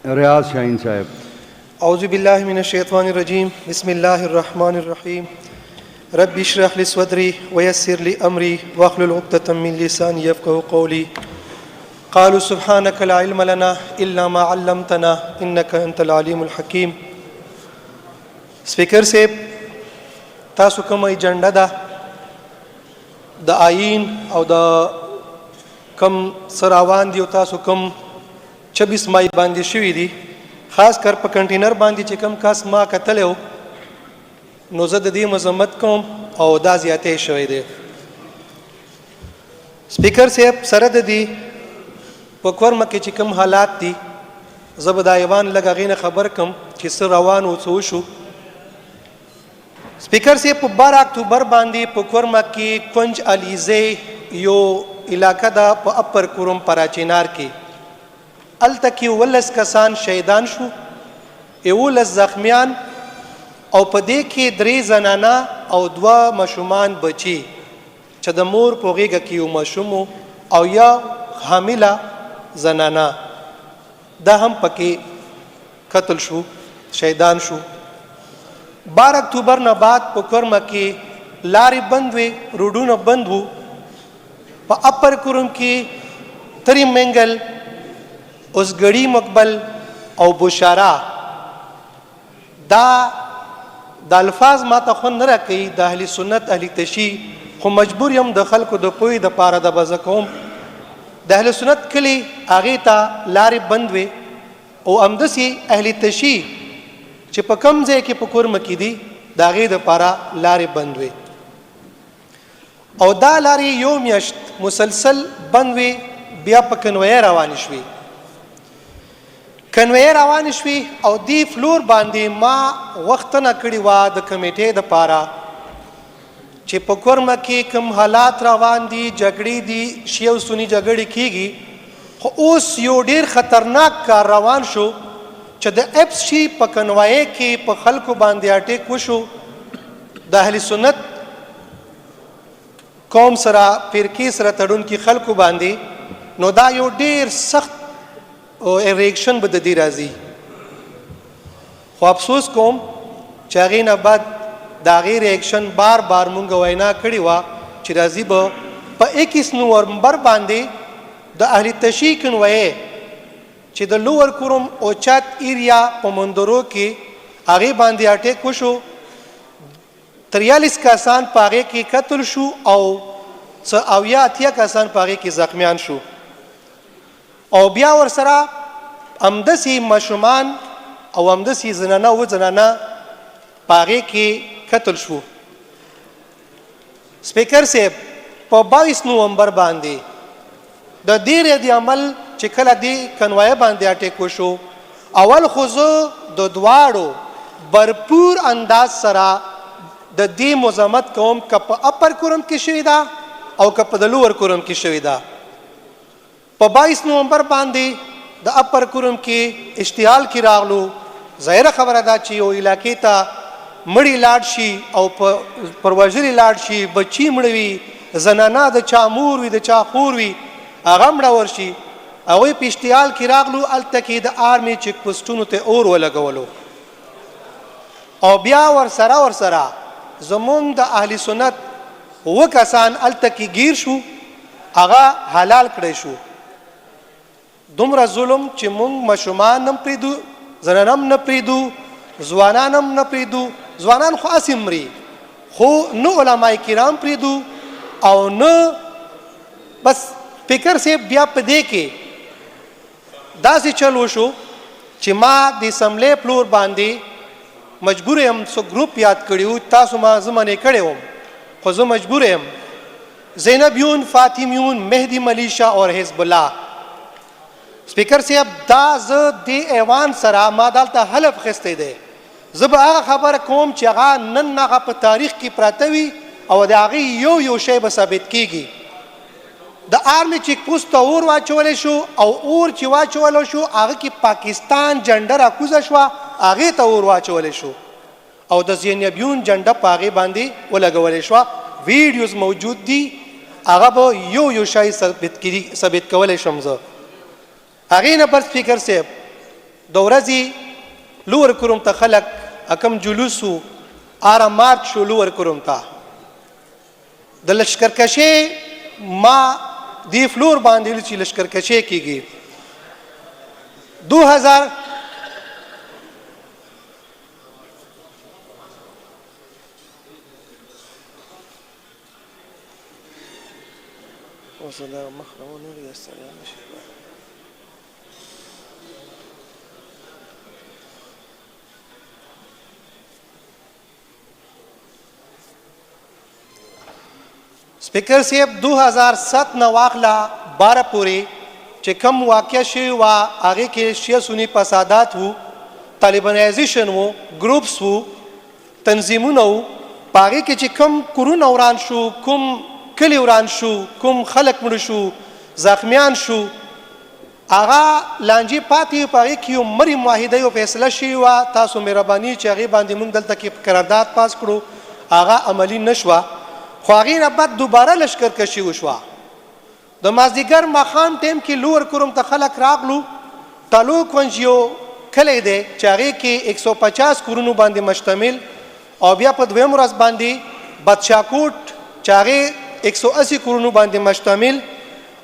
रियाज शाहीन साहब। औज़ु बिल्लाहि मिनश शैतानिर रजीम, बिस्मिल्लाहिर रहमानिर रहीम। रब्बि इश्रह ली सदरी व यस्सिर ली अमरी वहलुल उक़दतम मिन लिसानी यफ़क़हू क़ौली। क़ालू सुब्हानका ला इल्म लना इल्ला मा अल्लमतना इन्नका अंतल अलीमुल हकीम। स्पीकर साहब, तासु कोम एजेंडा दा द आइन او د कम सराوان دی او تاسو کم 26 مای باندې شوې دي، خاص کر په کنټینر باندې چې کم کاس ما کتلو نو زه د دې مذمت کوم او دا زیاتې شوې دي. سپیکر صاحب، سره د دې په کورمه کې چې کم حالات دي زه به دا ایوان لږ غینه خبر کم چې څه روان او څه شو. سپیکر صاحب، په 12 اکتوبر باندې په کورمه کې کنج الیزه یو علاقه دا په اپر کورم پراچینار کې التکی ولس کسان شهیدان شو، 11 زخمیان او په دې کې 3 زنانه او 2 ماشومان بچي چې د مور په غېږه کې یو ماشوم او یا حامله زنانه دا هم پکې قتل شو، شهیدان شو. 12 اکتوبر نه بعد په کورمه کې لارې بند وي، روډونه بند وو. په اپر کورم کې تری منګل، اوسګړی مقبل او بشارا دا د الفاظ ما ته خو نه راکې د اهل سنت اهل تشی، خو مجبور یم د خلکو د پوی د پاره د بز کوم. د اهل سنت کلی اغه ته لارې بند وي او امدسي اهل تشی چې په کم ځای کې په کورم کې دي دا غي د پاره لارې بند وي او دا لارې یو میاشت مسلسل بند وي. بیا په کنوې روان شوي، کنوې روان شوي او دی فلور باندې ما وخت نه کړی و د کمیټې د پاره چې په کورمه کې کوم حالات روان دي، جګړې دي، شیعه او سنی جګړې کیږي. خو اوس یو ډیر خطرناک کار روان شو چې د اپس شي په کنوې کې په خلکو باندې اٹیک وشو. د اهل سنت قوم سره فرقې سره تړون کې خلکو باندې، نو دا یو ډیر سخت او ریاکشن به د دې راځي. خو افسوس کوم چې هغې نه بعد د هغې ریاکشن بار بار مونږ وینا کړې وه چې راځي به په 21 نومبر باندې د اهل تشیع کنوې چې د لوور کورم او چات ایریا په مندرو کې هغې باندې اټیک وشو. 43 کسان په هغې کې قتل شو او 80 کسان په هغې کې زخمیان شو او بیا ورسره همداسې ماشومان او همداسې زنانه او زنانه په هغې کې قتل شو. سپیکر صاحب، په 22 نومبر باندې د دې رد عمل چې کله دې کنوای باندې اټیک وشو، اول خو زه د دواړو برپور انداز سره د دې مزاحمت کوم که په اپر کورم کې شوې ده او که په د لوور کورم کې شوې ده. په 22 نومبر باندې د اپر کورم کې اشتعال کې راغلو. ظاهره خبره ده چې یو علاقې ته مړی لاړ شي او پر وژلي لاړ شي، بچي مړه وي، زنانه د چا مور وي د چا خور وي هغه مړه ورشي. هغوی په اشتعال کې راغلو، هلته کې د آرمي چیک پوسټونو ته اور ولګولو او بیا ورسره زمونږ د اهل سنت 9 کسان هلته کې گیر شو، هغه حلال کړی شو. دومره ظلم چې مونږ ماشومان هم پریدو، زنان هم نه پریدو، ځوانان هم نه پریدو. ځوانان خو هسې مري، خو نه علما کرام پریدو او نه بس. فکر صاحب، بیا په دې کې داسې چل وشو چې ما د اسمبلی پلور باندې مجبور یم څو ګروپ یاد کړي، تاسو ما زمانه کړی وم خو زه مجبور یم. زینبیون، فاطمیون، مهدی ملیشا اور حزب الله. سپیکر صاحب، دا زه د ایوان سره ما دلته حلف خسته دی. زه به هغه خبره کوم چې هغه نن هغه په تاریخ کې پراته وي او د هغې یو شی به ثابت کیږي. د آرمي چیک پوسټ ته اور واچولی شو او اور چې واچولی شو هغه کې پاکستان جنډه راکوزه شوه، هغې ته اور واچولی شو او د زینبیون جنډه په هغې باندې ولګولی شوه. ویډیوز موجود دي، هغه به یو شی ثابت کولی شم زه. هغې نه بر سپیکر صاحب د ورځې لور کروم ته خلک کم جلوس و مارچ شو لور کروم ته د لشکرکشۍ ما دی فلور باندې چې لشکرکشۍ کیږي 2000 سپیکر صاحب 2007 نه واخلا 12 پورې چې کم واقع شوي وه هغې کې شیعه سني فسادات وو طالبانایزیشن وو ګروپس وو تنظیمونه وو په هغې کې چې کم کورونه وران شو کوم کلي وران شو کوم خلک مړه شو زخمیان شو هغه لانجې پاتې په هغې کې یو مري معاهده یو فیصله شوې وه تاسو مهرباني چې هغې باندې موږ دلته کې قرارداد پاس کړو هغه عملي نه شوه خو هغې نه بعد دوباره لشکرکشي وشوه د مازدیګر ماښام ټایم کې لور کروم ته خلک راغلو تالو کونج یو کلی دی چې هغې کې 150 کورونو باندې مشتمل او بیا په دویم ورځ باندې بدشاکوټ چې هغې 180 کورونو باندې مشتمل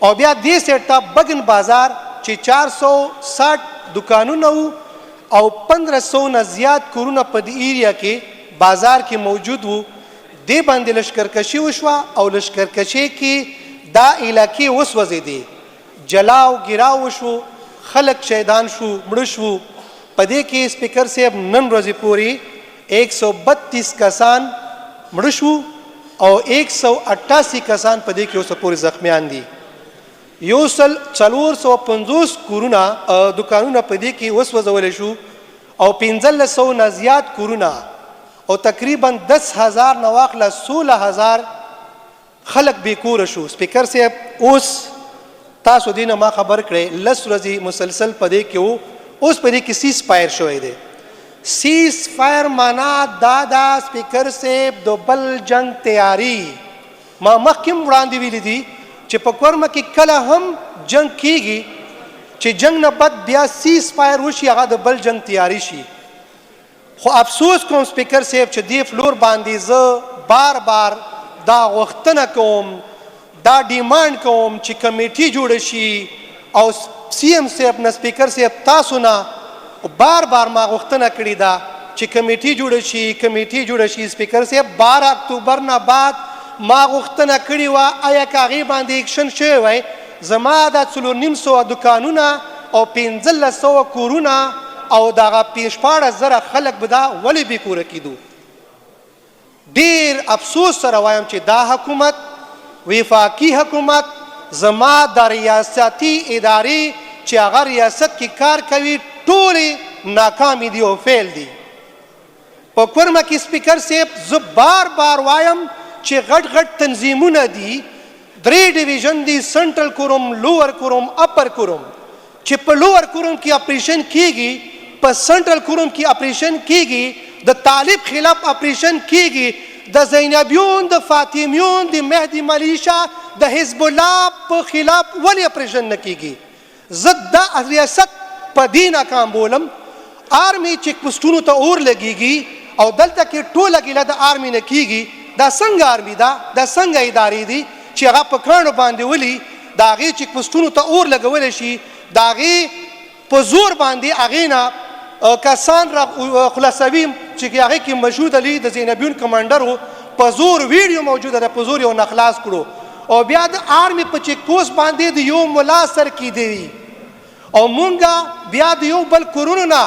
او بیا دې سیټ ته بګن بازار چې 460 دکانونه وو او 1500 نه زیات کورونه په دې ایریا کې بازار کې موجود وو دې باندې لشکرکشي وشوه او لشکرکشي کې دا علاقې وسوځېدې جلاو ګراو وشو خلک شهیدان شو مړه شو په دې کې سپیکر صاحب نن ورځې پورې 132 کسان مړه شو او 188 کسان په دې کې اوس پورې زخمیان دي 450 کورونه دکانونه په دې کې وسوځول شو او 1500 نه زیات کورونه او تقریبا 10,000 نه واخله 16,000 خلک بېکوره شو سپیکر صاحب اوس تاسو دې نه ما خبر کړی 10 ورځې مسلسل په دې کې وو اوس په دې کې سیز فایر شوی دی سیز فایر معنا دا سپیکر صاحب د بل جنگ تیاری ما مخکې وړاندې ویلي دي چې په کورمه کې کله هم جنگ کیږي چې جنگ نه بعد بیا سیز فایر وشي هغه د بل جنگ تیاری شي خو افسوس کوم سپیکر صاحب چې دې فلور باندې زه بار بار دا غوښتنه کوم دا ډیمانډ کوم چې کمیټي جوړه شي او سی ایم صاحب نه سپیکر صاحب تاسو نه بار بار ما غوښتنه کړې ده چې کمیټي جوړه شي سپیکر صاحب 12 اکتوبر نه بعد ما غوښتنه کړې وه آیا که هغې باندې ایکشن شوی وی زما دا 450 دکانونه او 1500 کورونه او دغه 14,000 خلک به دا ولې بېکوره کېدو ډېر افسوس سره وایم چې دا حکومت وفاقي حکومت زما د ریاستي ادارې چې هغه ریاست کې کار کوي ټولې ناکامې دي او فیل دي په کورمه کې سپیکر صاحب زه بار بار وایم چې غټ تنظیمونه دي 3 ډیویژن دي سنټرل کوروم لوور کوروم اپر کوروم چې په لوور کوروم کې اپریشن کیږي په سنټرل کوروم کې اپریشن کیږي د طالب خلاف اپریشن کیږي د زینبیون د فاطمیون د مهدی ملیشا د حزب الله په خلاف ولې اپریشن نه کیږي زه دا ریاست په دې ناکام بولم آرمي چیک پوسټونو ته اور لګیږي او دلته کې ټوله ګیله د آرمي نه کیږي دا څنګه آرمي ده دا څنګه ادارې دي چې هغه په کاڼو باندې ولي د هغې چیک پوسټونو ته اور لګولی شي د هغې په زور باندې هغې نه کسان را خلاصوي چې هغې کې مشهود علي د زینبیون کمانډر و په زور ویډیو موجوده ده په زور یې ونه خلاص کړو او بیا د آرمي په چیک پوسټ باندې د یو ملا سر کیدوي او مونږه بیا د یو بل کورونو نه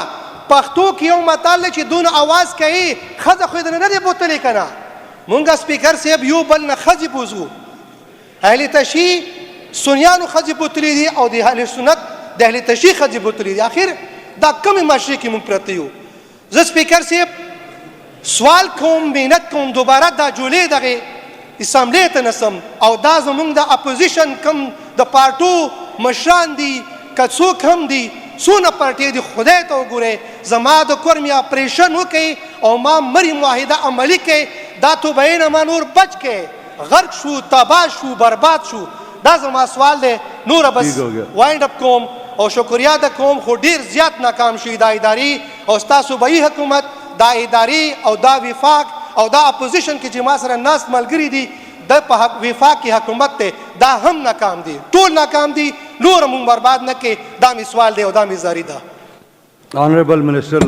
پښتو کې یو متل دی چې دونه اواز کوي ښځه خو یې نه دی بوتلی که نه مونږه سپیکر صاحب یو بل نه ښځې بوځو اهل تشیع سنیانو ښځې بوتلي دي او د اهل سنت د اهل تشیع ښځې بوتلي دي اخر دا کمې معاشرې کې مونږ پراته یو زه سپیکر صاحب سوال کوم محنت کوم دوباره دا جولې دغې اسامبلې ته نسم او دا زمونږ د اپوزیشن کم د پارټو مشران دي که څوک هم دي څونه پارټۍ دي خدای ته وګورئ زما د کور مې اپریشن وکړئ او ما مري معاهده عملي کړئ دا توبهیې نه ما نور بچ کړئ غرق شو تباه شو برباد شو دا زما سوال دی نوره بس وایند اپ کوم او شکریا د کوم خو ډیر زیات ناکام شوي دا ادارې او ستا صوبایي حکومت دا ادارې او دا وفاق او دا اپوزیشن کې چې ما سره ناست ملګري دي د په وفاق کې حکومت دی دا هم ناکام دي ټول ناکام دي نور مونږ برباد نه کې دا مې سوال دی او دا مې زاری ده Honorable Minister,